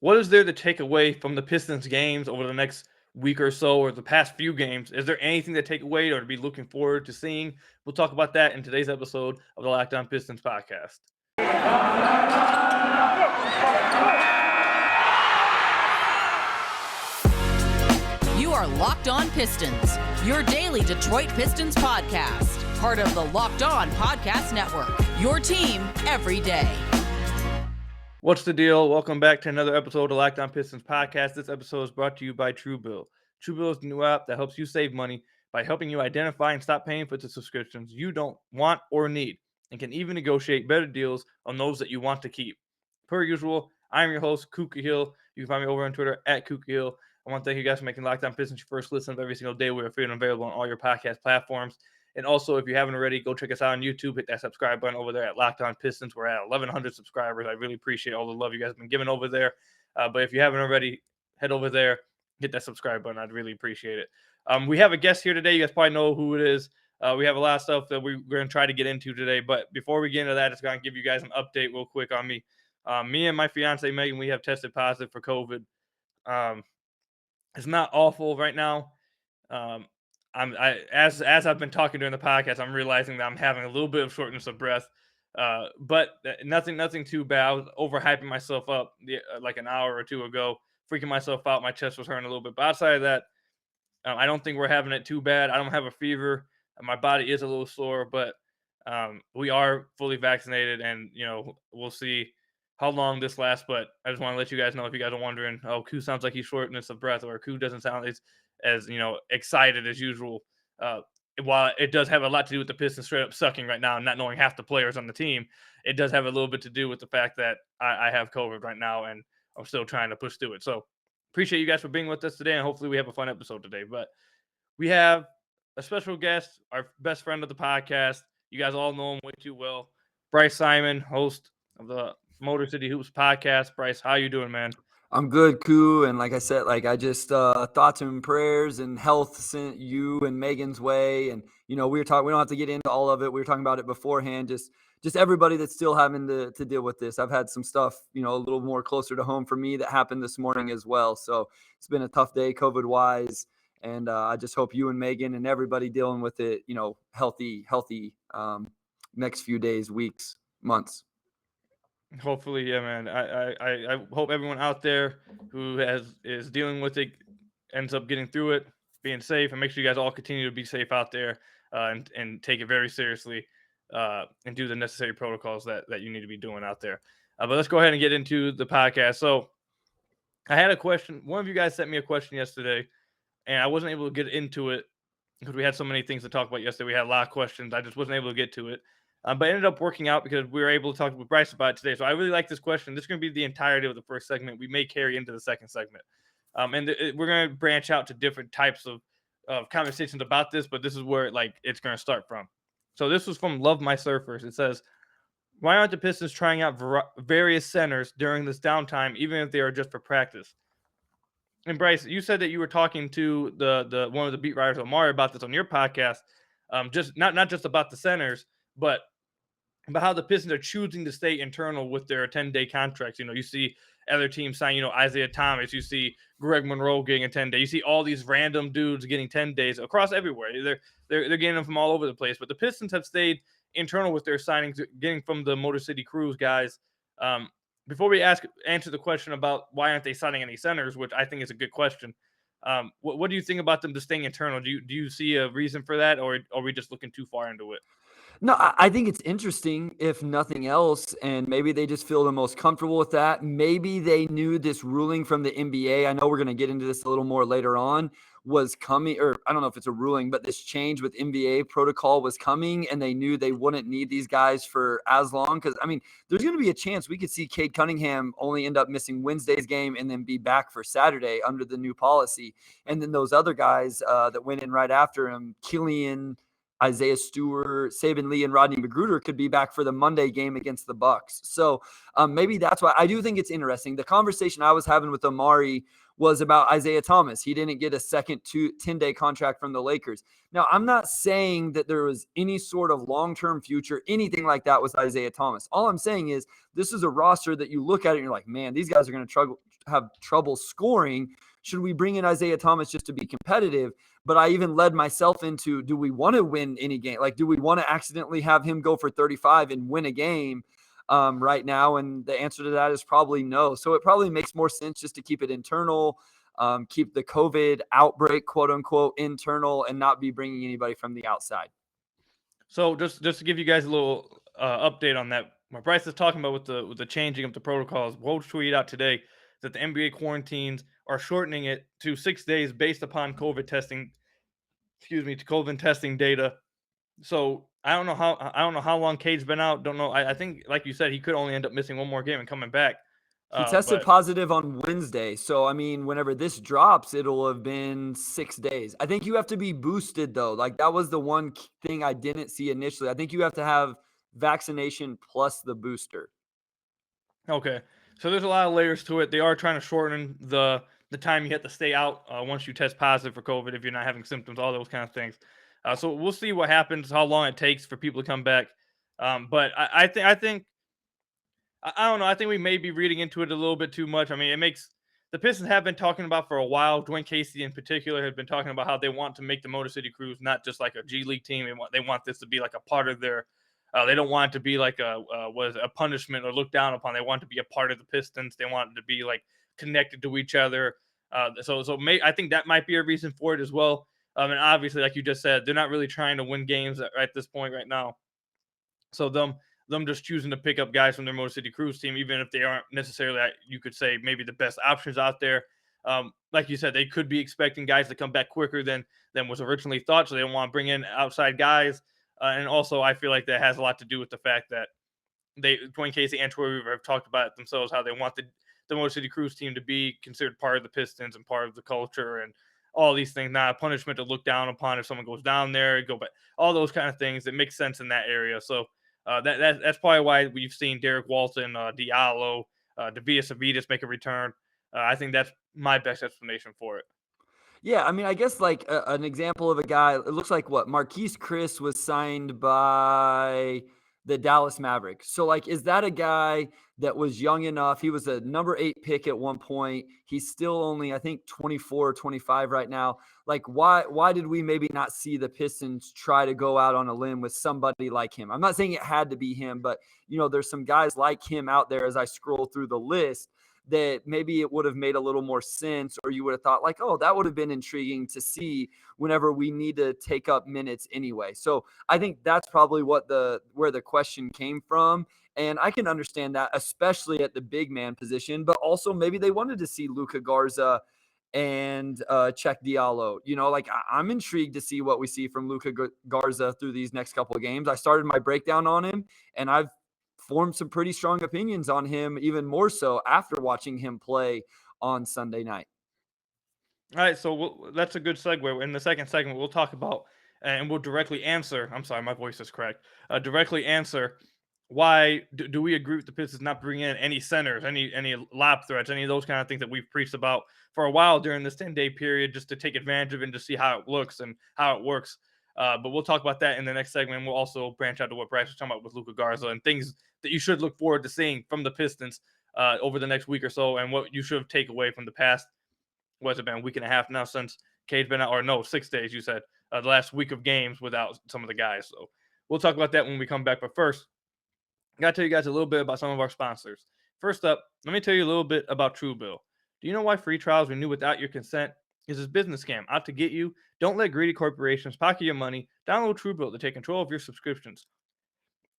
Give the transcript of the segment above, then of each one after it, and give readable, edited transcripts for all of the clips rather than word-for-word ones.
what is there to take away from the Pistons games over the next week or so, or the past few games? Is there anything to take away or to be looking forward to seeing? We'll talk about that in today's episode of the Locked On Pistons podcast. You are Locked On Pistons, your daily Detroit Pistons podcast. Part of the Locked On Podcast Network, your team every day. What's the deal? Welcome back to another episode of the Locked On Pistons podcast. This episode is brought to you by TrueBill. TrueBill is the new app that helps you save money by helping you identify and stop paying for the subscriptions you don't want or need, and can even negotiate better deals on those that you want to keep. Per usual, I'm your host, Kuka Hill. You can find me over on Twitter at Kuka Hill. I want to thank you guys for making Locked On Pistons your first listen of every single day. We're free and available on all your podcast platforms. And also, if you haven't already, go check us out on YouTube. Hit that subscribe button over there at Locked On Pistons. We're at 1,100 subscribers. I really appreciate all the love you guys have been giving over there. But if you haven't already, head over there, hit that subscribe button. I'd really appreciate it. We have a guest here today. You guys probably know who it is. We have a lot of stuff that we're going to try to get into today. But before we get into that, just going to give you guys an update real quick on me. Me and my fiance, Megan, we have tested positive for COVID. It's not awful right now. As I've been talking during the podcast, I'm realizing that I'm having a little bit of shortness of breath, but nothing too bad. I was overhyping myself up like an hour or two ago, freaking myself out. My chest was hurting a little bit, but outside of that, I don't think we're having it too bad. I don't have a fever. My body is a little sore, but we are fully vaccinated, and we'll see how long this lasts. But I just want to let you guys know, if you guys are wondering, oh, Koo sounds like he's shortness of breath, or Koo doesn't sound as excited as usual. While it does have a lot to do with the Pistons straight up sucking right now and not knowing half the players on the team, it does have a little bit to do with the fact that I have COVID right now and I'm still trying to push through it. So appreciate you guys for being with us today, and hopefully we have a fun episode today. But we have a special guest, our best friend of the podcast. You guys all know him way too well. Bryce Simon, host of the Motor City Hoops podcast. Bryce, how you doing, man? I'm good, Koo, and like I said, I just thoughts and prayers and health sent you and Megan's way, and we were talking. We don't have to get into all of it. We were talking about it beforehand. Just everybody that's still having to deal with this. I've had some stuff, a little more closer to home for me that happened this morning as well. So it's been a tough day, COVID wise, and I just hope you and Megan and everybody dealing with it, healthy next few days, weeks, months. Hopefully, yeah, man. I hope everyone out there who is dealing with it ends up getting through it, being safe, and make sure you guys all continue to be safe out there, and take it very seriously, and do the necessary protocols that you need to be doing out there. But let's go ahead and get into the podcast. So I had a question. One of you guys sent me a question yesterday, and I wasn't able to get into it because we had so many things to talk about yesterday. We had a lot of questions. I just wasn't able to get to it. But it ended up working out because we were able to talk with Bryce about it today. So I really like this question. This is going to be the entirety of the first segment. We may carry into the second segment. We're going to branch out to different types of conversations about this, but this is where it's going to start from. So this was from Love My Surfers. It says, why aren't the Pistons trying out various centers during this downtime, even if they are just for practice? And Bryce, you said that you were talking to the one of the beat writers, Omari, about this on your podcast. Just not just about the centers, but how the Pistons are choosing to stay internal with their 10-day contracts. You see other teams sign, Isaiah Thomas. You see Greg Monroe getting a 10-day. You see all these random dudes getting 10 days across everywhere. They're getting them from all over the place. But the Pistons have stayed internal with their signings, getting from the Motor City Cruise guys. Before we answer the question about why aren't they signing any centers, which I think is a good question, what do you think about them just staying internal? Do you see a reason for that, or are we just looking too far into it? No, I think it's interesting, if nothing else, and maybe they just feel the most comfortable with that. Maybe they knew this ruling from the NBA. I know we're going to get into this a little more later on, was coming, or I don't know if it's a ruling, but this change with NBA protocol was coming, and they knew they wouldn't need these guys for as long. Because, there's going to be a chance we could see Cade Cunningham only end up missing Wednesday's game and then be back for Saturday under the new policy. And then those other guys that went in right after him, Killian, Isaiah Stewart, Saban Lee, and Rodney Magruder could be back for the Monday game against the Bucks. So maybe that's why I do think it's interesting. The conversation I was having with Omari was about Isaiah Thomas. He didn't get a second 10-day contract from the Lakers. Now, I'm not saying that there was any sort of long-term future, anything like that with Isaiah Thomas. All I'm saying is this is a roster that you look at it and you're like, man, these guys are going to have trouble scoring. Should we bring in Isaiah Thomas just to be competitive? But I even led myself into, do we want to win any game? Like, do we want to accidentally have him go for 35 and win a game right now? And the answer to that is probably no. So it probably makes more sense just to keep it internal, keep the COVID outbreak, quote unquote, internal, and not be bringing anybody from the outside. So just to give you guys a little update on that, what Bryce is talking about with the changing of the protocols, Woj tweeted out today that the NBA quarantines are shortening it to 6 days based upon COVID testing. Excuse me, to COVID testing data. So I don't know how long Cade's been out. Don't know. I think, like you said, he could only end up missing one more game and coming back. He tested But positive on Wednesday. So, I mean, whenever this drops, it'll have been 6 days. I think you have to be boosted, though. Like, that was the one thing I didn't see initially. I think you have to have vaccination plus the booster. okay, so there's a lot of layers to it. They are trying to shorten the time you have to stay out once you test positive for COVID if you're not having symptoms, all those kind of things. So we'll see what happens, how long it takes for people to come back. But I don't know. I think we may be reading into it a little bit too much. I mean, it makes the Pistons have been talking about for a while. Dwayne Casey in particular has been talking about how they want to make the Motor City Cruise not just like a G League team. They want this to be like a part of their. They don't want it to be like a punishment or looked down upon. They want it to be a part of the Pistons. They want it to be like connected to each other. I think that might be a reason for it as well. And obviously, like you just said, they're not really trying to win games at this point right now. So them just choosing to pick up guys from their Motor City Cruise team, even if they aren't necessarily, you could say, maybe the best options out there. Like you said, they could be expecting guys to come back quicker than was originally thought, so they don't want to bring in outside guys. And also, I feel like that has a lot to do with the fact that Dwayne Casey and Troy Weaver have talked about it themselves, how they want the Motor City Cruise team to be considered part of the Pistons and part of the culture and all these things, not a punishment to look down upon if someone goes down there, go back, all those kind of things that make sense in that area. So that's probably why we've seen Derek Walton, Diallo, Davius Avidas make a return. I think that's my best explanation for it. Yeah, I mean, I guess like an example of a guy, it looks like what Marquise Chris was signed by the Dallas Mavericks. So, like, is that a guy that was young enough? He was a number 8 pick at one point. He's still only, I think, 24 or 25 right now. Like, why did we maybe not see the Pistons try to go out on a limb with somebody like him? I'm not saying it had to be him, but, there's some guys like him out there as I scroll through the list that maybe it would have made a little more sense, or you would have thought like, oh, that would have been intriguing to see whenever we need to take up minutes anyway. So I think that's probably where the question came from. And I can understand that, especially at the big man position, but also maybe they wanted to see Luka Garza and Check Diallo. I'm intrigued to see what we see from Luka Garza through these next couple of games. I started my breakdown on him, and I've formed some pretty strong opinions on him, even more so after watching him play on Sunday night. All right, so that's a good segue. In the second segment, we'll talk about and we'll directly answer. I'm sorry, my voice is cracked. Directly answer why do we agree with the Pistons not bringing in any centers, any lob threats, any of those kind of things that we've preached about for a while during this 10-day period, just to take advantage of it and to see how it looks and how it works. But we'll talk about that in the next segment. We'll also branch out to what Bryce was talking about with Luka Garza and things that you should look forward to seeing from the Pistons over the next week or so, and what you should take away from the past. What's it been, a week and a half now since Cade's been out, or no, 6 days, you said, the last week of games without some of the guys. So we'll talk about that when we come back. But first, I got to tell you guys a little bit about some of our sponsors. First up, let me tell you a little bit about TrueBill. Do you know why free trials renew without your consent? Is this business scam out to get you? Don't let greedy corporations pocket your money. Download TrueBill to take control of your subscriptions.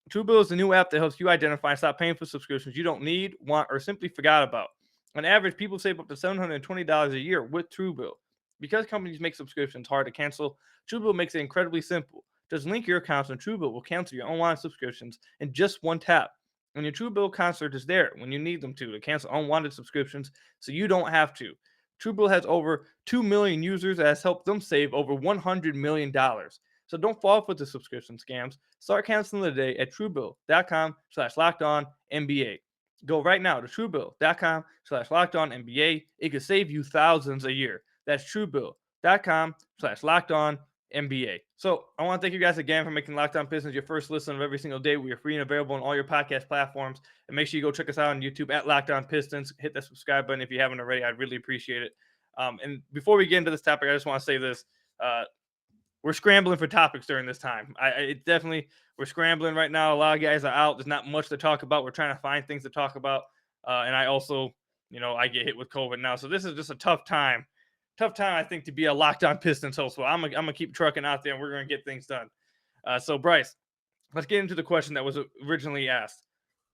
TrueBill is a new app that helps you identify and stop paying for subscriptions you don't need, want, or simply forgot about. On average, people save up to $720 a year with TrueBill. Because companies make subscriptions hard to cancel, TrueBill makes it incredibly simple. Just link your accounts and TrueBill will cancel your online subscriptions in just one tap. And your TrueBill concert is there when you need them to cancel unwanted subscriptions, so you don't have to. TrueBill has over 2 million users that has helped them save over $100 million. So don't fall for the subscription scams. Start canceling today at truebill.com/lockedonnba. Go right now to truebill.com/lockedonnba. It could save you thousands a year. That's truebill.com/lockedonnba. NBA. So I want to thank you guys again for making Locked On Pistons your first listen of every single day. We are free and available on all your podcast platforms. And make sure you go check us out on YouTube at Locked On Pistons. Hit that subscribe button if you haven't already. I'd really appreciate it. And before we get into this topic, I just want to say this. We're scrambling for topics during this time. We're scrambling right now. A lot of guys are out. There's not much to talk about. We're trying to find things to talk about. And I also, I get hit with COVID now. So this is just a tough time, I think, to be a Locked On Pistons host. So I'm gonna keep trucking out there, and we're gonna get things done. So Bryce, let's get into the question that was originally asked.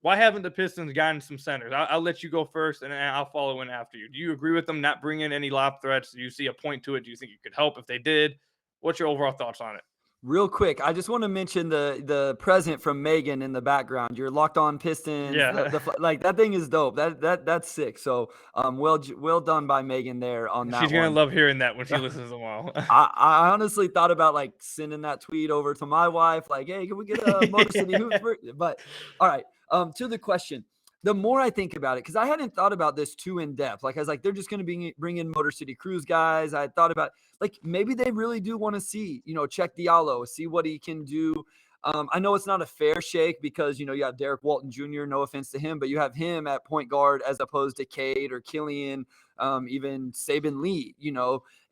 Why haven't the Pistons gotten some centers? I'll let you go first, and I'll follow in after you. Do you agree with them not bringing any lob threats? Do you see a point to it? Do you think it could help if they did? What's your overall thoughts on it? Real quick, I just want to mention the present from Megan in the background. You're Locked On Pistons. Yeah. Like that thing is dope. That's sick. So well done by Megan there on that. She's gonna love hearing that when she listens to them all. I honestly thought about like sending that tweet over to my wife, like, hey, can we get a Motor City Hoops? But all right, to the question. The more I think about it, because I hadn't thought about this too in depth. Like I was like, they're just going to bring in Motor City Cruise guys. I thought about like maybe they really do want to see, check Diallo, see what he can do. I know it's not a fair shake because, you have Derek Walton Jr., no offense to him, but you have him at point guard as opposed to Cade or Killian, even Saban Lee,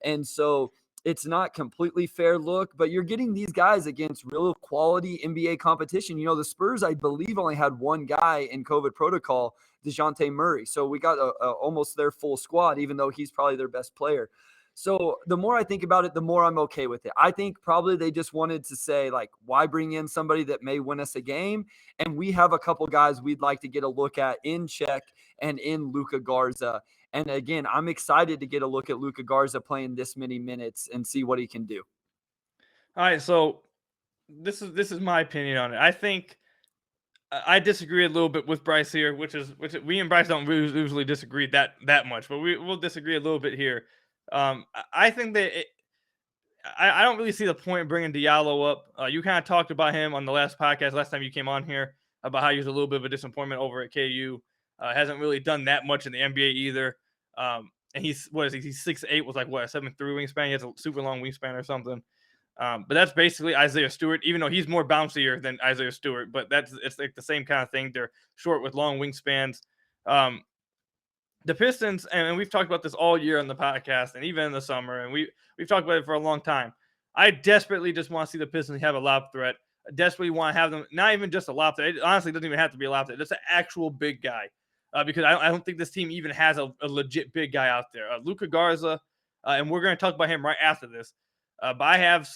and so it's not completely fair look, but you're getting these guys against real quality NBA competition. The Spurs, I believe, only had one guy in COVID protocol, DeJounte Murray. So we got almost their full squad, even though he's probably their best player. So the more I think about it, the more I'm okay with it. I think probably they just wanted to say, like, why bring in somebody that may win us a game? And we have a couple guys we'd like to get a look at in Check and in Luka Garza. And again, I'm excited to get a look at Luka Garza playing this many minutes and see what he can do. All right, so this is my opinion on it. I think I disagree a little bit with Bryce here, which we and Bryce don't usually disagree that much, but we'll disagree a little bit here. I think that I don't really see the point in bringing Diallo up. You kind of talked about him on the last podcast, last time you came on here, about how he was a little bit of a disappointment over at KU. Hasn't really done that much in the NBA either. And he's 6'8" with like a 7'3" wingspan. He has a super long wingspan or something. But that's basically Isaiah Stewart, even though he's more bouncier than Isaiah Stewart. But it's like the same kind of thing. They're short with long wingspans. The Pistons, and we've talked about this all year on the podcast, and even in the summer, and we've talked about it for a long time. I desperately just want to see the Pistons have a lob threat. I desperately want to have them, not even just a lob threat. It honestly doesn't even have to be a lob threat. Just an actual big guy. Because I don't think this team even has a legit big guy out there. Luka Garza, and we're going to talk about him right after this. But I have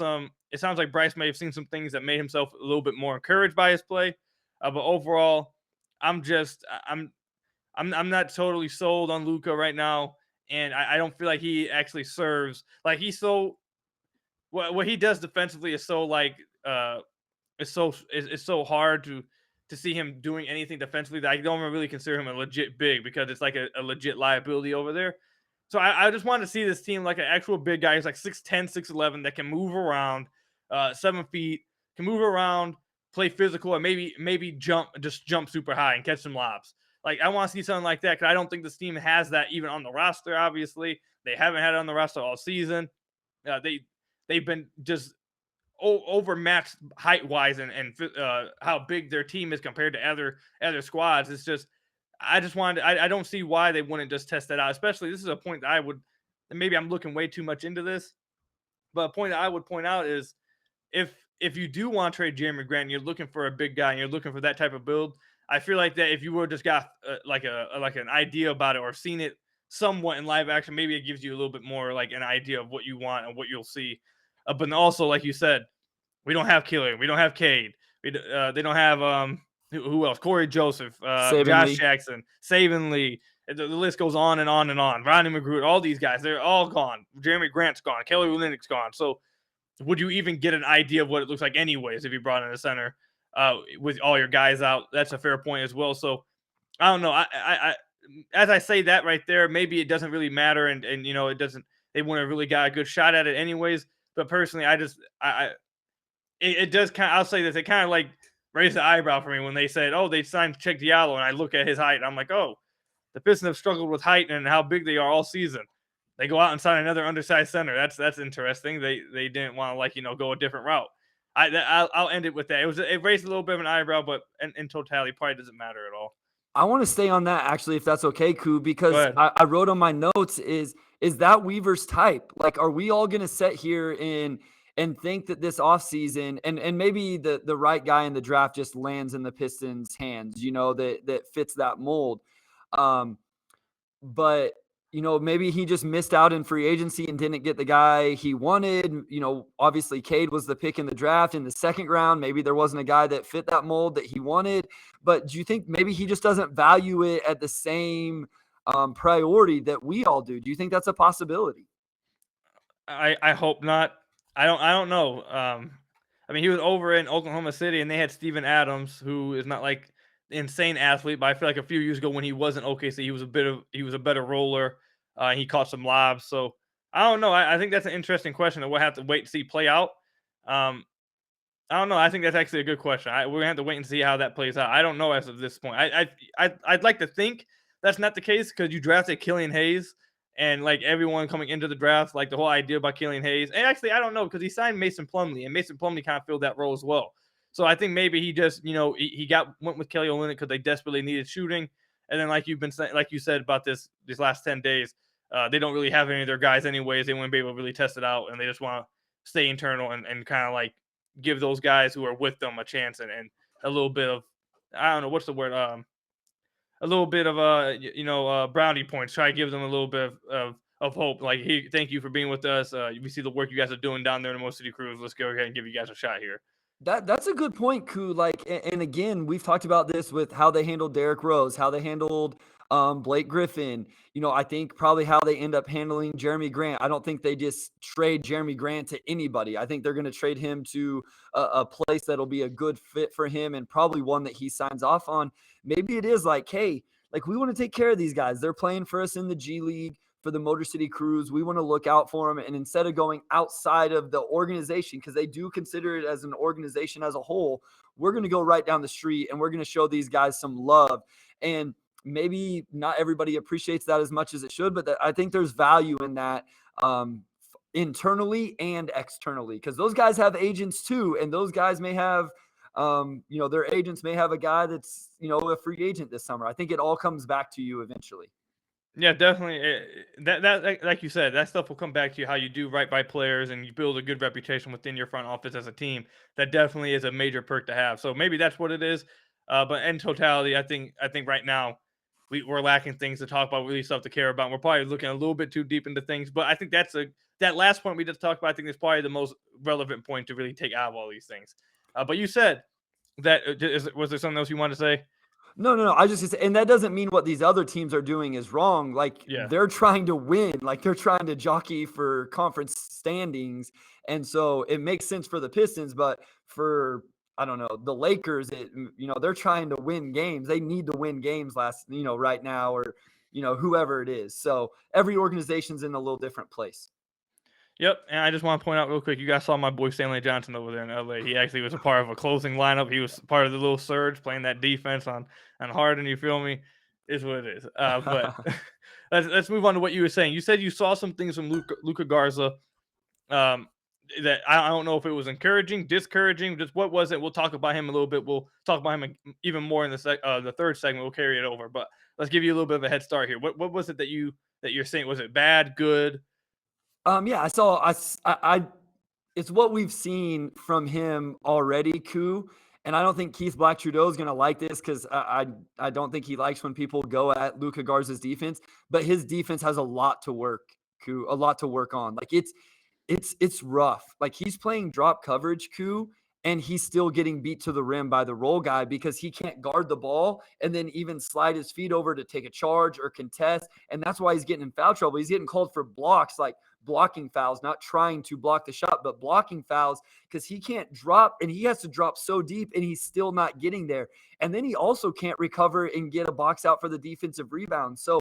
it sounds like Bryce may have seen some things that made himself a little bit more encouraged by his play. But overall, I'm not totally sold on Luka right now. And I don't feel like he actually serves. Like what he does defensively is so like, it's so hard to see him doing anything defensively that I don't really consider him a legit big, because it's like a legit liability over there. So I just wanted to see this team like an actual big guy who's like 6'10", 6'11", that can move around, 7 feet, can move around, play physical, and maybe jump super high and catch some lobs. Like, I want to see something like that, because I don't think this team has that even on the roster. Obviously, they haven't had it on the roster all season. They've been just overmatched height-wise and how big their team is compared to other squads. It's just, I don't see why they wouldn't just test that out. Especially, this is a point that maybe I'm looking way too much into this, but a point that I would point out is if you do want to trade Jeremy Grant and you're looking for a big guy and you're looking for that type of build, I feel like that if you would just got like an idea about it or seen it somewhat in live action, maybe it gives you a little bit more like an idea of what you want and what you'll see. But also, like you said, we don't have Killian, we don't have Cade, they don't have who else? Corey Joseph, Josh Jackson, Saban Lee. The list goes on and on and on. Ronnie McGrew, all these guys, they're all gone. Jeremy Grant's gone. Kelly Olynyk's gone. So would you even get an idea of what it looks like anyways if you brought in a center with all your guys out? That's a fair point as well. So I don't know. I as I say that right there, maybe it doesn't really matter, and it doesn't. They wouldn't have really got a good shot at it anyways. But personally, it does kind of. I'll say this. It kind of like raised the eyebrow for me when they said, "Oh, they signed Check Diallo," and I look at his height, and I'm like, "Oh, the Pistons have struggled with height and how big they are all season." They go out and sign another undersized center. That's interesting. They didn't want to go a different route. I'll end it with that. It raised a little bit of an eyebrow, but in totality, probably doesn't matter at all. I want to stay on that actually, if that's okay, Koo, Go because ahead. I wrote on my notes is that Weaver's type? Like, are we all going to sit here and think that this offseason and maybe the right guy in the draft just lands in the Pistons' hands, that fits that mold. But maybe he just missed out in free agency and didn't get the guy he wanted. Obviously Cade was the pick in the draft in the second round. Maybe there wasn't a guy that fit that mold that he wanted. But do you think maybe he just doesn't value it at the same priority that we all do? Do you think that's a possibility? I hope not. I don't know. I mean, he was over in Oklahoma City, and they had Steven Adams, who is not like insane athlete, but I feel like a few years ago when he wasn't OKC, he was a better roller. He caught some lobs, so I don't know. I think that's an interesting question that we'll have to wait to see play out. Um, I don't know. I think that's actually a good question. We're gonna have to wait and see how that plays out. I don't know as of this point. I'd like to think that's not the case because you drafted Killian Hayes, and like everyone coming into the draft, like the whole idea about Killian Hayes. And actually, I don't know because he signed Mason Plumlee, and Mason Plumlee kind of filled that role as well. So I think maybe he just he went with Kelly Olynyk because they desperately needed shooting, and then like you said about these last 10 days, they don't really have any of their guys anyways. They wouldn't be able to really test it out, and they just want to stay internal and kind of like give those guys who are with them a chance and a little bit of, I don't know what's the word, a little bit of brownie points. Try to give them a little bit of hope. Like, hey, thank you for being with us. We see the work you guys are doing down there in the Mo City Cruise. Let's go ahead and give you guys a shot here. That's a good point, Koo. Like, and again, we've talked about this with how they handled Derrick Rose, how they handled Blake Griffin. I think probably how they end up handling Jeremy Grant. I don't think they just trade Jeremy Grant to anybody. I think they're going to trade him to a place that'll be a good fit for him and probably one that he signs off on. Maybe it is like, hey, like we want to take care of these guys. They're playing for us in the G League for the Motor City Cruise. We want to look out for them. And instead of going outside of the organization, because they do consider it as an organization as a whole, we're going to go right down the street and we're going to show these guys some love. And maybe not everybody appreciates that as much as it should, but I think there's value in that internally and externally, because those guys have agents too. And those guys may have, their agents may have a guy that's, a free agent this summer. I think it all comes back to you eventually. Yeah, definitely. That like you said, that stuff will come back to you how you do right by players and you build a good reputation within your front office as a team. That definitely is a major perk to have. So maybe that's what it is. But in totality, I think right now we're lacking things to talk about, really stuff to care about. We're probably looking a little bit too deep into things. But I think that last point we just talked about, I think is probably the most relevant point to really take out of all these things. But you said that was there something else you wanted to say? No. I just, and that doesn't mean what these other teams are doing is wrong. Like, Yeah. they're trying to win, like they're trying to jockey for conference standings. And so it makes sense for the Pistons, but for, I don't know, the Lakers, they're trying to win games. They need to win games right now, or, whoever it is. So every organization's in a little different place. Yep, and I just want to point out real quick, you guys saw my boy Stanley Johnson over there in LA. He actually was a part of a closing lineup. He was part of the little surge, playing that defense on Harden. You feel me? Is what it is. But let's move on to what you were saying. You said you saw some things from Luka Garza. That I don't know if it was encouraging, discouraging. Just what was it? We'll talk about him a little bit. We'll talk about him even more in the third segment. We'll carry it over. But let's give you a little bit of a head start here. What was it that you're saying? Was it bad, good? Yeah, I saw. It's what we've seen from him already, Koo. And I don't think Keith Black Trudeau is going to like this, because I don't think he likes when people go at Luka Garza's defense. But his defense has a lot to work, Koo, a lot to work on. Like, it's rough. Like, he's playing drop coverage, Koo, and he's still getting beat to the rim by the roll guy because he can't guard the ball and then even slide his feet over to take a charge or contest. And that's why he's getting in foul trouble. He's getting called for blocks, like blocking fouls, not trying to block the shot, but blocking fouls, because he can't drop, and he has to drop so deep and he's still not getting there. And then he also can't recover and get a box out for the defensive rebound. So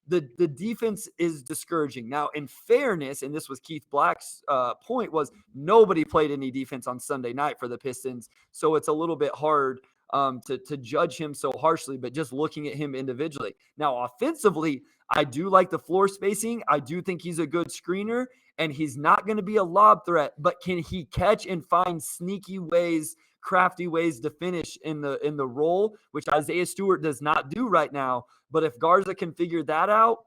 the defense is discouraging. Now, in fairness, and this was Keith Black's point, was nobody played any defense on Sunday night for the Pistons. So it's a little bit hard to judge him so harshly, but just looking at him individually. Now, offensively, I do like the floor spacing. I do think he's a good screener, and he's not going to be a lob threat, but can he catch and find sneaky ways, crafty ways to finish in the role, which Isaiah Stewart does not do right now. But if Garza can figure that out,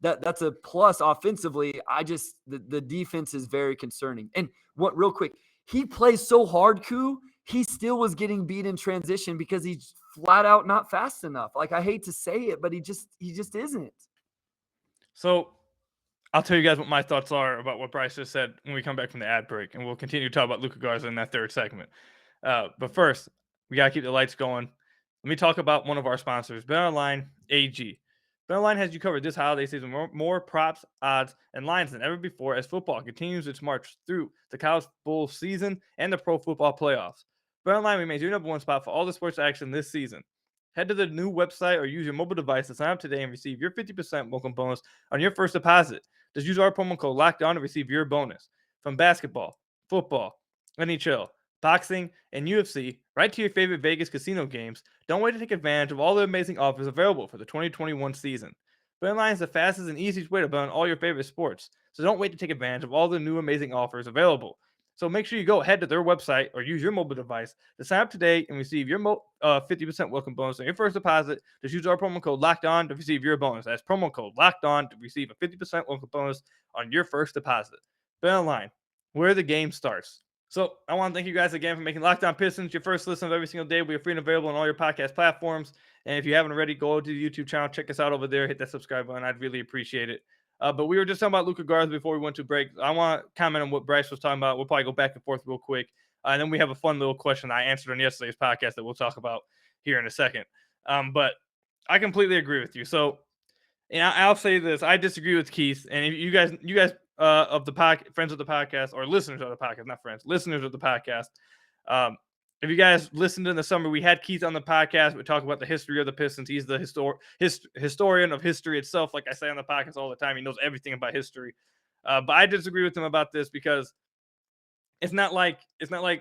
that's a plus offensively. The defense is very concerning. And what real quick, he plays so hard, Koo, he still was getting beat in transition because he's flat out not fast enough. Like, I hate to say it, but he just isn't. So I'll tell you guys what my thoughts are about what Bryce just said when we come back from the ad break, and we'll continue to talk about Luka Garza in that third segment. But first, we got to keep the lights going. Let me talk about one of our sponsors, BetOnline AG. BetOnline has you covered this holiday season more props, odds, and lines than ever before as football continues its march through the college bowl season and the pro football playoffs. BetOnline remains your number one spot for all the sports action this season. Head to the new website or use your mobile device to sign up today and receive your 50% welcome bonus on your first deposit. Just use our promo code LOCKEDON to receive your bonus. From basketball, football, NHL, boxing, and UFC, right to your favorite Vegas casino games, don't wait to take advantage of all the amazing offers available for the 2021 season. BetOnline is the fastest and easiest way to bet on all your favorite sports, so don't wait to take advantage of all the new amazing offers available. So make sure you go ahead to their website or use your mobile device to sign up today and receive your 50% welcome bonus on your first deposit. Just use our promo code LOCKEDON to receive your bonus. That's promo code LOCKEDON to receive a 50% welcome bonus on your first deposit. BetOnline, where the game starts. So I want to thank you guys again for making Locked On Pistons your first listen of every single day. We are free and available on all your podcast platforms. And if you haven't already, go to the YouTube channel, check us out over there, hit that subscribe button. I'd really appreciate it. But we were just talking about Luka Garza before we went to break. I want to comment on what Bryce was talking about. We'll probably go back and forth real quick. And then we have a fun little question I answered on yesterday's podcast that we'll talk about here in a second. But I completely agree with you. So, and I'll say this. I disagree with Keith. And if you guys of the friends of the podcast, or listeners of the podcast, not friends, listeners of the podcast, if you guys listened in the summer, we had Keith on the podcast. We talk about the history of the Pistons. He's the historian of history itself. Like I say on the podcast all the time, he knows everything about history. But I disagree with him about this because it's not like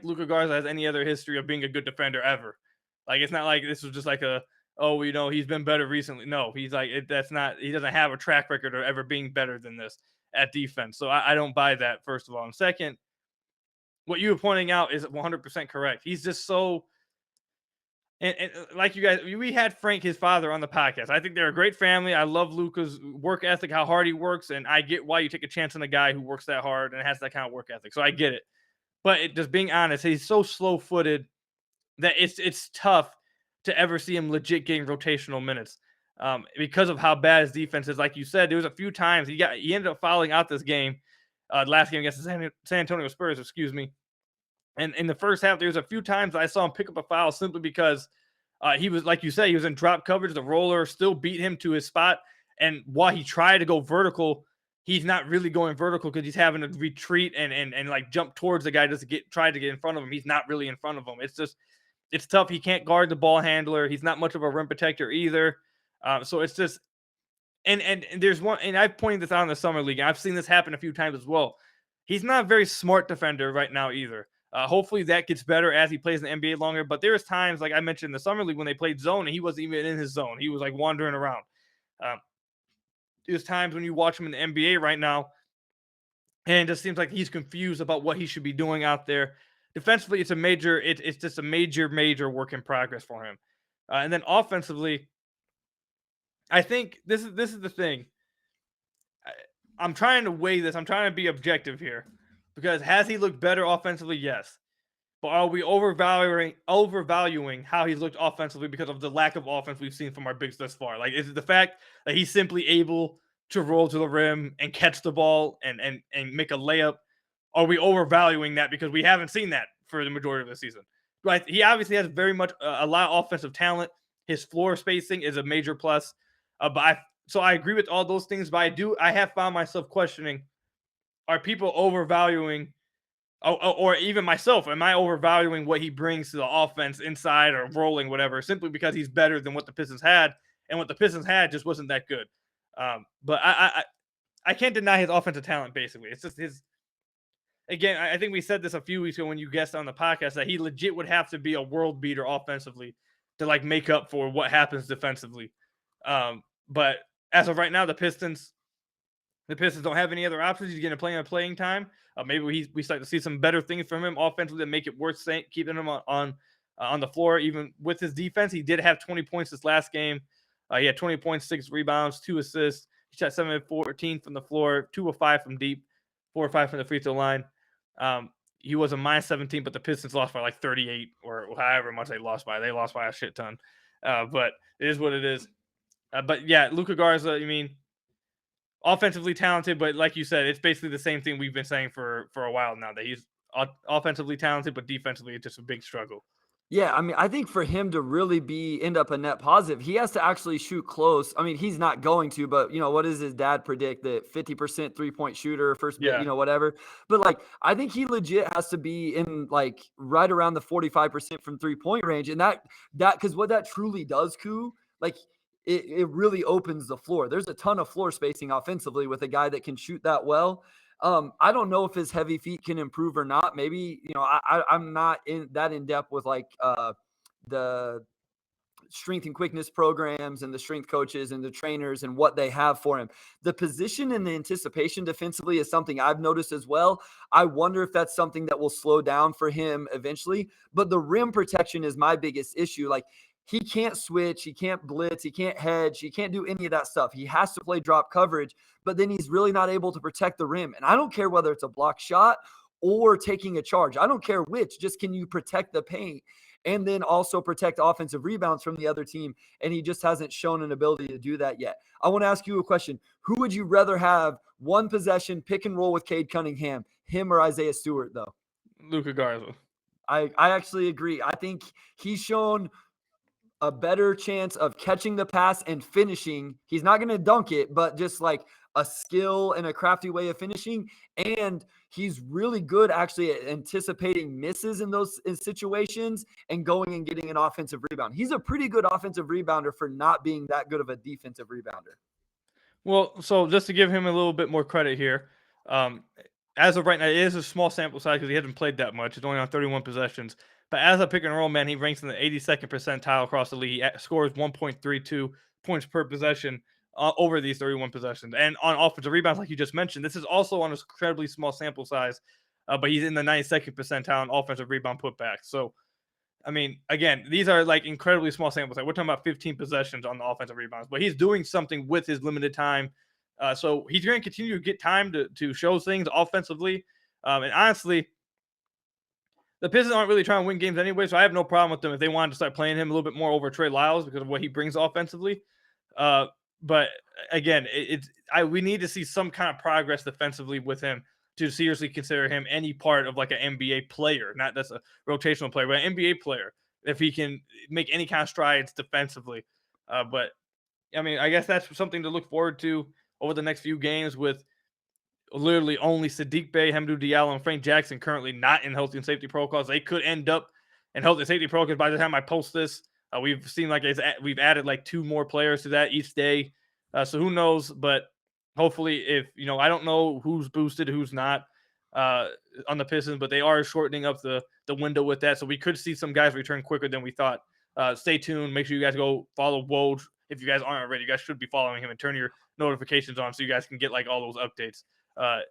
Luka Garza has any other history of being a good defender ever. Like, it's not like this was just like he's been better recently. No, he's like, he doesn't have a track record of ever being better than this at defense. So I don't buy that, first of all. And second, what you were pointing out is 100% correct. He's just so, and like you guys, we had Frank, his father, on the podcast. I think they're a great family. I love Luka's work ethic, how hard he works, and I get why you take a chance on a guy who works that hard and has that kind of work ethic. So I get it. But just being honest, he's so slow-footed that it's tough to ever see him legit getting rotational minutes because of how bad his defense is. Like you said, there was a few times he ended up fouling out this game, last game against the San Antonio Spurs, excuse me. And in the first half, there was a few times I saw him pick up a foul simply because he was, like you said, he was in drop coverage. The roller still beat him to his spot. And while he tried to go vertical, he's not really going vertical because he's having to retreat and like jump towards the guy just to try to get in front of him. He's not really in front of him. It's tough. He can't guard the ball handler. He's not much of a rim protector either. So it's just, and there's one, and I've pointed this out in the summer league. And I've seen this happen a few times as well. He's not a very smart defender right now either. Hopefully that gets better as he plays in the NBA longer. But there's times, like I mentioned in the summer league, when they played zone and he wasn't even in his zone. He was like wandering around. There's times when you watch him in the NBA right now, and it just seems like he's confused about what he should be doing out there. Defensively, it's just a major work in progress for him. And then offensively, I think this is the thing. I'm trying to weigh this. I'm trying to be objective here. Because has he looked better offensively? Yes. But are we overvaluing how he's looked offensively because of the lack of offense we've seen from our bigs thus far? Like, is it the fact that he's simply able to roll to the rim and catch the ball and make a layup? Are we overvaluing that because we haven't seen that for the majority of the season? Right? He obviously has very much a lot of offensive talent. His floor spacing is a major plus. So I agree with all those things, but I have found myself questioning, are people overvaluing, or even myself, am I overvaluing what he brings to the offense inside or rolling, whatever, simply because he's better than what the Pistons had, and what the Pistons had just wasn't that good. But I can't deny his offensive talent, basically. It's just his, again, I think we said this a few weeks ago when you guessed on the podcast, that he legit would have to be a world beater offensively to like make up for what happens defensively. But as of right now, the Pistons don't have any other options. He's going to play on playing time. Maybe we start to see some better things from him offensively that make it worth keeping him on the floor. Even with his defense, he did have 20 points this last game. He had 20 points, 6 rebounds, 2 assists. He shot 7 of 14 from the floor, 2 of 5 from deep, 4 or 5 from the free throw line. He was a minus 17, but the Pistons lost by like 38 or however much they lost by. They lost by a shit ton. But it is what it is. But yeah, Luka Garza, I mean, offensively talented, but like you said, it's basically the same thing we've been saying for a while now, that he's offensively talented, but defensively it's just a big struggle. Yeah, I mean, I think for him to really end up a net positive, he has to actually shoot close. I mean, he's not going to, but what does his dad predict? That 50% 3-point shooter, first bit, Yeah. whatever. But like, I think he legit has to be in like right around the 45% from 3-point range. And that because what that truly does, like it really opens the floor. There's a ton of floor spacing offensively with a guy that can shoot that well. I don't know if his heavy feet can improve or not. Maybe, I'm not in depth with like the strength and quickness programs and the strength coaches and the trainers and what they have for him. The position and the anticipation defensively is something I've noticed as well. I wonder if that's something that will slow down for him eventually, but the rim protection is my biggest issue. Like, he can't switch, he can't blitz, he can't hedge, he can't do any of that stuff. He has to play drop coverage, but then he's really not able to protect the rim. And I don't care whether it's a block shot or taking a charge. I don't care which. Just can you protect the paint and then also protect offensive rebounds from the other team? And he just hasn't shown an ability to do that yet. I want to ask you a question. Who would you rather have one possession pick and roll with Cade Cunningham, him or Isaiah Stewart, though? Luka Garza. I actually agree. I think he's shown a better chance of catching the pass and finishing. He's not going to dunk it, but just like a skill and a crafty way of finishing. And he's really good actually at anticipating misses in those situations and going and getting an offensive rebound. He's a pretty good offensive rebounder for not being that good of a defensive rebounder. Well, so just to give him a little bit more credit here, as of right now, it is a small sample size because he hasn't played that much. It's only on 31 possessions. But as a pick and roll man, he ranks in the 82nd percentile across the league. He scores 1.32 points per possession over these 31 possessions. And on offensive rebounds, like you just mentioned, this is also on an incredibly small sample size, but he's in the 92nd percentile on offensive rebound putbacks. So, I mean, again, these are like incredibly small sample size. We're talking about 15 possessions on the offensive rebounds, but he's doing something with his limited time. So he's going to continue to get time to show things offensively. And honestly, the Pistons aren't really trying to win games anyway, so I have no problem with them if they wanted to start playing him a little bit more over Trey Lyles because of what he brings offensively. But again, we need to see some kind of progress defensively with him to seriously consider him any part of like an NBA player, not that's a rotational player, but an NBA player, if he can make any kind of strides defensively. But I mean, I guess that's something to look forward to over the next few games with literally only Sadiq Bey, Hamidou Diallo, and Frank Jackson currently not in health and safety protocols. They could end up in health and safety protocols by the time I post this. We've seen like we've added like 2 more players to that each day. So who knows? But hopefully, if I don't know who's boosted, who's not on the Pistons, but they are shortening up the window with that. So we could see some guys return quicker than we thought. Stay tuned. Make sure you guys go follow Woj. If you guys aren't already, you guys should be following him and turn your notifications on so you guys can get like all those updates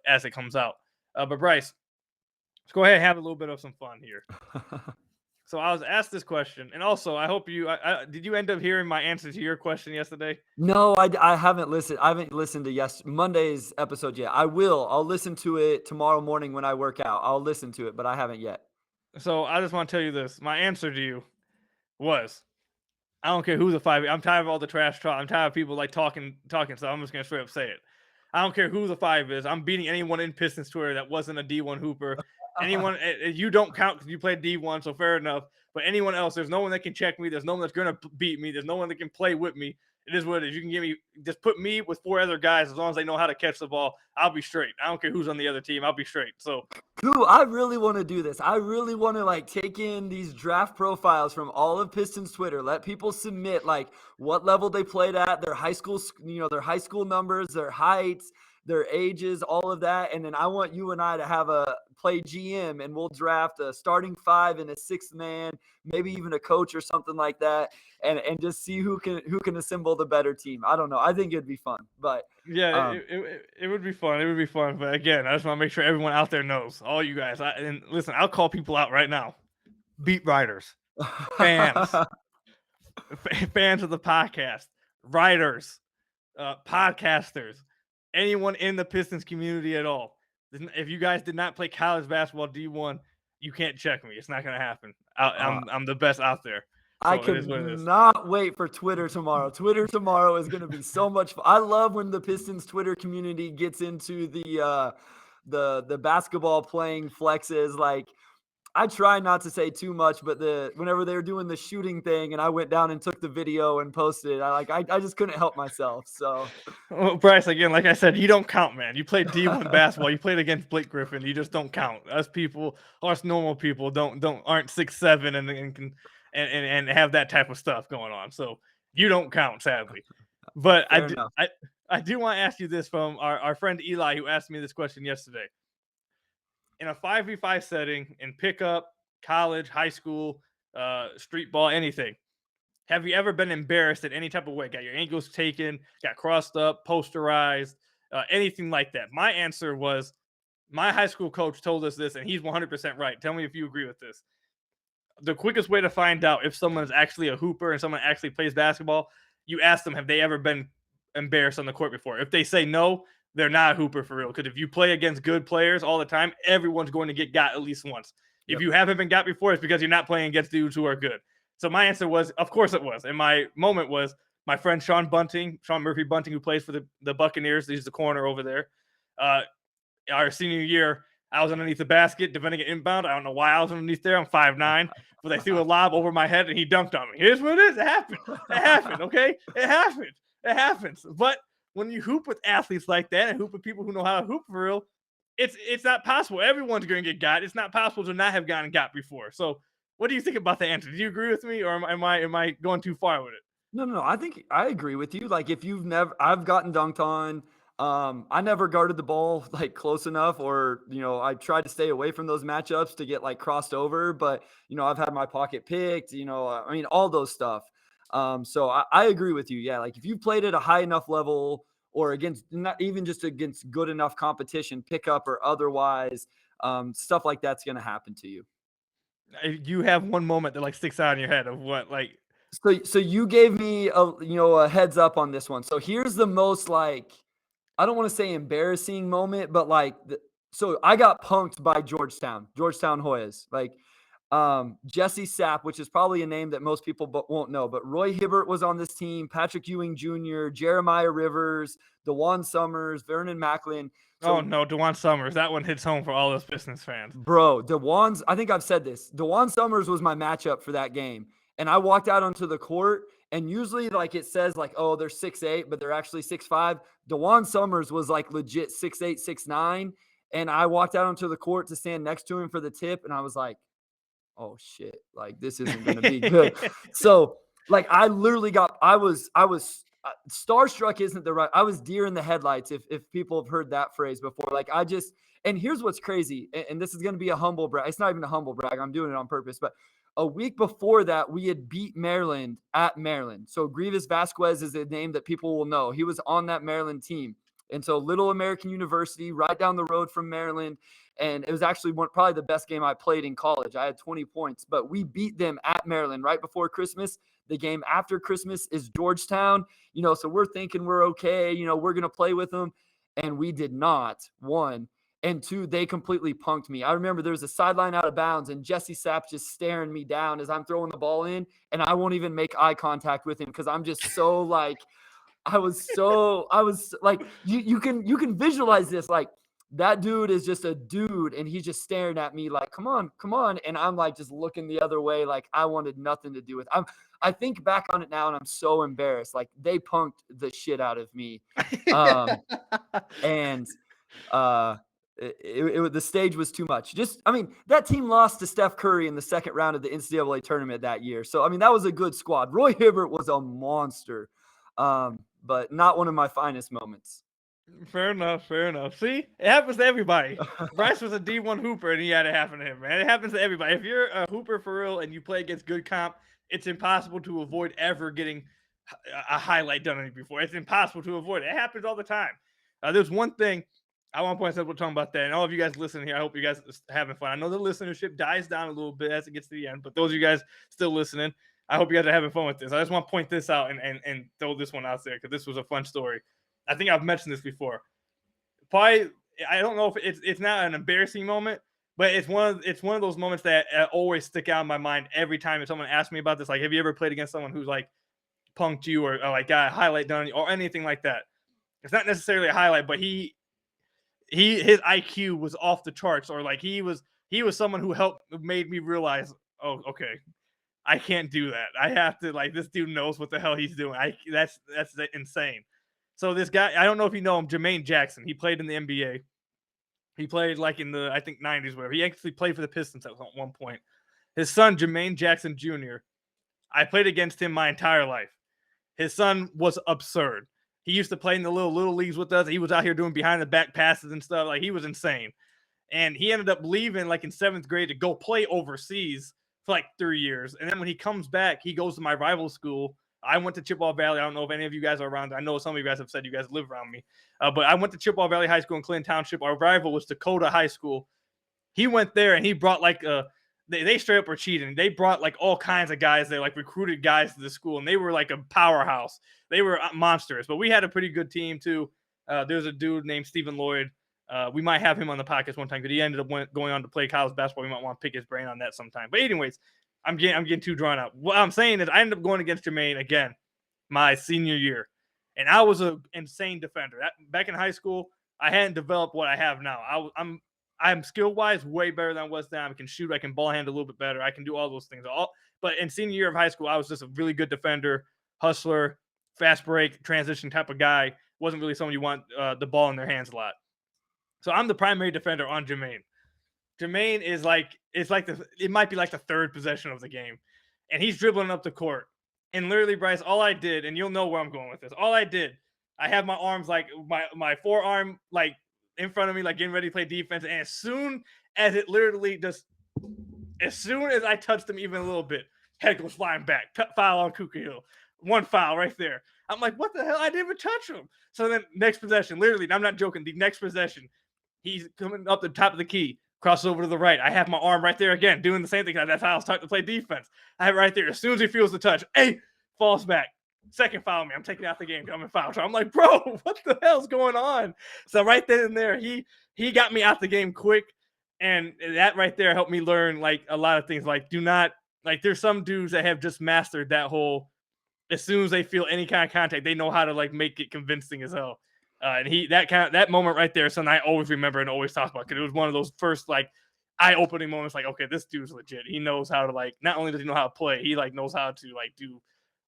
as it comes out. But Bryce, let's go ahead and have a little bit of some fun here. So I was asked this question, and also I hope did you end up hearing my answer to your question yesterday? No, I haven't listened. I haven't listened to Monday's episode yet. I will. I'll listen to it tomorrow morning when I work out. I'll listen to it, but I haven't yet. So I just want to tell you this. My answer to you was, I don't care who the 5 is. I'm tired of all the trash talk. I'm tired of people like talking, so I'm just going to straight up say it. I don't care who the 5 is. I'm beating anyone in Pistons Twitter that wasn't a D1 hooper. Anyone, you don't count because you played D1, so fair enough. But anyone else, there's no one that can check me. There's no one that's going to beat me. There's no one that can play with me. It is what it is. You can just put me with 4 other guys as long as they know how to catch the ball. I'll be straight. I don't care who's on the other team. I'll be straight. So, cool. I really want to do this. I really want to like take in these draft profiles from all of Pistons Twitter. Let people submit like what level they played at, their high school, their high school numbers, their heights, their ages, all of that. And then I want you and I to have play GM, and we'll draft a starting 5 and a 6th man, maybe even a coach or something like that. And just see who can assemble the better team. I don't know. I think it'd be fun, but Yeah, it would be fun. It would be fun. But again, I just want to make sure everyone out there knows, all you guys. And listen, I'll call people out right now. Beat writers, fans, fans of the podcast, writers, podcasters, anyone in the Pistons community at all. If you guys did not play college basketball D1, you can't check me. It's not going to happen. I'm the best out there. So I cannot wait for Twitter tomorrow. Twitter tomorrow is going to be so much fun. I love when the Pistons Twitter community gets into the basketball playing flexes. Like, I try not to say too much, but whenever they were doing the shooting thing and I went down and took the video and posted it, I just couldn't help myself. So, well, Bryce, again, like I said, you don't count, man. You played D1 basketball. You played against Blake Griffin. You just don't count. Us normal people aren't 6'7" and have that type of stuff going on. So you don't count, sadly. But I do want to ask you this from our friend Eli, who asked me this question yesterday. In a 5v5 setting, in pickup, college, high school, street ball, anything, have you ever been embarrassed in any type of way? Got your ankles taken, got crossed up, posterized, anything like that? My answer was, my high school coach told us this, and he's 100% right. Tell me if you agree with this. The quickest way to find out if someone is actually a hooper and someone actually plays basketball, you ask them, have they ever been embarrassed on the court before? If they say no, they're not a hooper for real. Because if you play against good players all the time, everyone's going to get got at least once. Yep. If you haven't been got before, it's because you're not playing against dudes who are good. So my answer was, of course it was. And my moment was my friend Sean Murphy Bunting, who plays for the Buccaneers. He's the corner over there. Our senior year, I was underneath the basket, defending an inbound. I don't know why I was underneath there. I'm 5'9", but they threw a lob over my head, and he dunked on me. Here's what it is. It happened. It happened, okay? It happened. It happens. But when you hoop with athletes like that and hoop with people who know how to hoop for real, it's not possible. Everyone's going to get got. It's not possible to not have gotten got before. So what do you think about the answer? Do you agree with me, or am I going too far with it? No. I think I agree with you. Like, if I've gotten dunked on. I never guarded the ball like close enough, or, I tried to stay away from those matchups to get like crossed over, but, I've had my pocket picked, all those stuff. So I agree with you. Yeah. Like, if you played at a high enough level, or against, not even just against good enough competition, pickup or otherwise, stuff like that's going to happen to you. You have one moment that like sticks out in your head of what, like, so you gave me a heads up on this one. So here's the most, like, I don't want to say embarrassing moment, but like, so I got punked by Georgetown Hoyas. Like, Jesse Sapp, which is probably a name that most people won't know, but Roy Hibbert was on this team, Patrick Ewing Jr., Jeremiah Rivers, DeJuan Summers, Vernon Macklin. So, oh no, DeJuan Summers. That one hits home for all those Pistons fans. Bro, I think I've said this. DeJuan Summers was my matchup for that game. And I walked out onto the court, and usually, like, it says, like, oh, they're 6'8", but they're actually 6'5". DeJuan Summers was, like, legit 6'8", 6'9". And I walked out onto the court to stand next to him for the tip, and I was like, oh, shit. Like, this isn't going to be good. So, like, I literally I was starstruck isn't the right – I was deer in the headlights, if people have heard that phrase before. Like, and here's what's crazy, and this is going to be a humble brag. It's not even a humble brag. I'm doing it on purpose, but – a week before that, we had beat Maryland at Maryland. So Grievous Vasquez is a name that people will know. He was on that Maryland team. And so Little American University, right down the road from Maryland. And it was actually probably the best game I played in college. I had 20 points. But we beat them at Maryland right before Christmas. The game after Christmas is Georgetown. So we're thinking we're okay. We're going to play with them. And we did not, one. And two, they completely punked me. I remember there was a sideline out of bounds, and Jesse Sapp just staring me down as I'm throwing the ball in, and I won't even make eye contact with him because I'm just so like, I was like, you can visualize this. Like, that dude is just a dude, and he's just staring at me like, come on. And I'm like, just looking the other way. Like, I wanted nothing to do with it. I think back on it now, and I'm so embarrassed. Like, they punked the shit out of me. The stage was too much. That team lost to Steph Curry in the second round of the NCAA tournament that year. So, that was a good squad. Roy Hibbert was a monster, but not one of my finest moments. Fair enough. Fair enough. See, it happens to everybody. Bryce was a D1 hooper, and he had it happen to him, man. It happens to everybody. If you're a hooper for real and you play against good comp, it's impossible to avoid ever getting a highlight done on you before. It's impossible to avoid it. It happens all the time. There's one thing I want to point out. We're talking about that, and all of you guys listening here, I hope you guys are having fun. I know the listenership dies down a little bit as it gets to the end, but those of you guys still listening, I hope you guys are having fun with this. I just want to point this out and throw this one out there because this was a fun story. I think I've mentioned this before. Probably, I don't know if it's not an embarrassing moment, but it's one of those moments that always stick out in my mind every time someone asks me about this. Like, have you ever played against someone who's like punked you or like got a highlight done on you or anything like that? It's not necessarily a highlight, but his IQ was off the charts, or like he was someone who made me realize, oh, okay, I can't do that. I have to, like, this dude knows what the hell he's doing. That's insane. So this guy, I don't know if you know him, Jermaine Jackson. He played in the NBA. He played like in the, I think, 90s, whatever. He actually played for the Pistons at one point. His son, Jermaine Jackson Jr., I played against him my entire life. His son was absurd. He used to play in the little leagues with us. He was out here doing behind the back passes and stuff. Like, he was insane. And he ended up leaving like in 7th grade to go play overseas for like 3 years. And then when he comes back, he goes to my rival school. I went to Chippewa Valley. I don't know if any of you guys are around. I know some of you guys have said you guys live around me. But I went to Chippewa Valley High School in Clinton Township. Our rival was Dakota High School. He went there and he brought like they straight up were cheating. They brought like all kinds of guys. They like recruited guys to the school, and they were like a powerhouse. They were monsters. But we had a pretty good team too. There's a dude named Stephen Lloyd. We might have him on the podcast one time because he ended up going on to play college basketball. We might want to pick his brain on that sometime. But anyways, I'm getting too drawn out. What I'm saying is I ended up going against Jermaine again my senior year, and I was an insane defender. Back in high school, I hadn't developed what I have now. I'm skill wise way better than I was then. I can shoot. I can ball handle a little bit better. I can do all those things. But in senior year of high school, I was just a really good defender, hustler, fast break, transition type of guy. Wasn't really someone you want the ball in their hands a lot. So I'm the primary defender on Jermaine. Jermaine is like, it might be like the third possession of the game. And he's dribbling up the court. And literally, Bryce, all I did, and you'll know where I'm going with this. All I did, I have my arms like my forearm like in front of me, like getting ready to play defense. And as soon as I touched him even a little bit, head goes flying back. Foul on Kuka Hill. One foul right there. I'm like, what the hell? I didn't even touch him. So then next possession, literally, I'm not joking. The next possession, he's coming up the top of the key, crosses over to the right. I have my arm right there again, doing the same thing. That's how I was starting to play defense. I have it right there. As soon as he feels the touch, hey, falls back. Second foul me. I'm taking out the game. I'm in foul. So I'm like, bro, what the hell's going on? So right then and there, he got me out the game quick. And that right there helped me learn like a lot of things. Like, do not, like, there's some dudes that have just mastered that whole, as soon as they feel any kind of contact, they know how to like make it convincing as hell. And that moment right there, something I always remember and always talk about, because it was one of those first like eye-opening moments. Like, okay, this dude's legit. He knows how to, like, not only does he know how to play, he like knows how to like do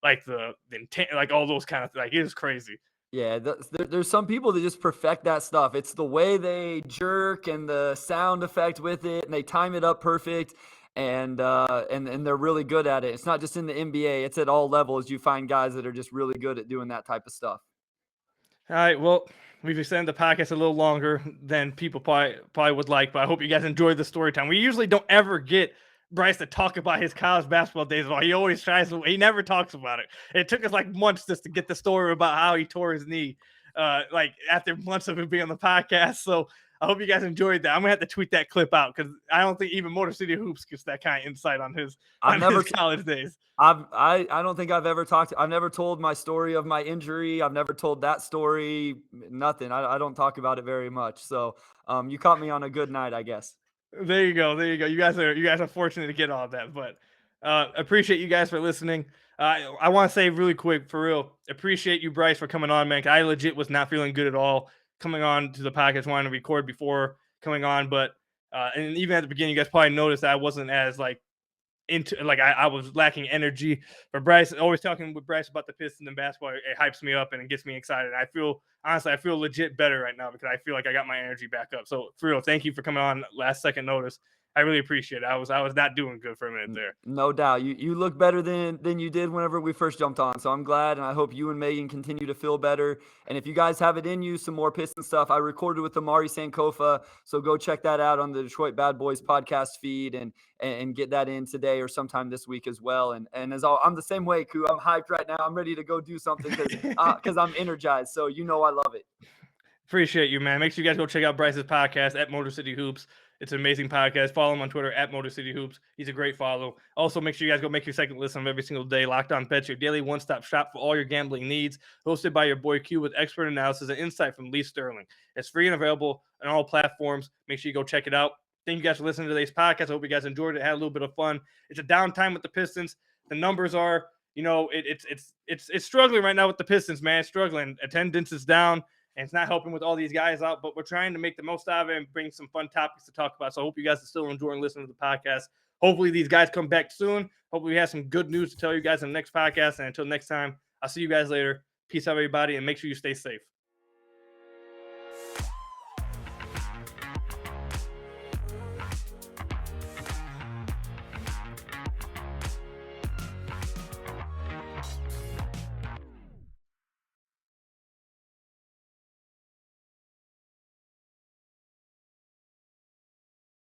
like the intent, like all those kind of things. Like, it is crazy. Yeah, there's some people that just perfect that stuff. It's the way they jerk and the sound effect with it, and they time it up perfect. And they're really good at it. It's not just in the NBA; it's at all levels. You find guys that are just really good at doing that type of stuff. All right, well, we've extended the podcast a little longer than people probably would like, but I hope you guys enjoyed the story time. We usually don't ever get Bryce to talk about his college basketball days at all. He always tries to. He never talks about it. It took us like months just to get the story about how he tore his knee, like after months of him being on the podcast. So I hope you guys enjoyed that. I'm gonna have to tweet that clip out because I don't think even Motor City Hoops gets that kind of insight on his college days. I don't think I've ever I've never told my story of my injury. I've never told that story. Nothing. I don't talk about it very much. So you caught me on a good night, I guess. There you go. You guys are fortunate to get all of that. But appreciate you guys for listening. I want to say really quick, for real, appreciate you, Bryce, for coming on, man. I legit was not feeling good at all coming on to the podcast, wanting to record before coming on. But and even at the beginning, you guys probably noticed that I wasn't as like into, like, I was lacking energy. But Bryce, always talking with Bryce about the Pistons and basketball, it hypes me up and it gets me excited. I feel legit better right now because I feel like I got my energy back up. So for real, thank you for coming on last second notice. I really appreciate it. I was not doing good for a minute there. No doubt. You look better than you did whenever we first jumped on. So I'm glad, and I hope you and Megan continue to feel better. And if you guys have it in you, some more Piston stuff, I recorded with Amari Sankofa. So go check that out on the Detroit Bad Boys podcast feed and get that in today or sometime this week as well. And I'm the same way, Koo. I'm hyped right now. I'm ready to go do something because I'm energized. So I love it. Appreciate you, man. Make sure you guys go check out Bryce's podcast at Motor City Hoops. It's an amazing podcast. Follow him on Twitter at Motor City Hoops. He's a great follow. Also, make sure you guys go make your second listen of every single day. Locked On Bets, your daily one-stop shop for all your gambling needs. Hosted by your boy Q with expert analysis and insight from Lee Sterling. It's free and available on all platforms. Make sure you go check it out. Thank you guys for listening to today's podcast. I hope you guys enjoyed it. Had a little bit of fun. It's a downtime with the Pistons. The numbers are, it's struggling right now with the Pistons, man. It's struggling. Attendance is down. And it's not helping with all these guys out, but we're trying to make the most out of it and bring some fun topics to talk about. So I hope you guys are still enjoying listening to the podcast. Hopefully these guys come back soon. Hopefully we have some good news to tell you guys in the next podcast. And until next time, I'll see you guys later. Peace out, everybody, and make sure you stay safe.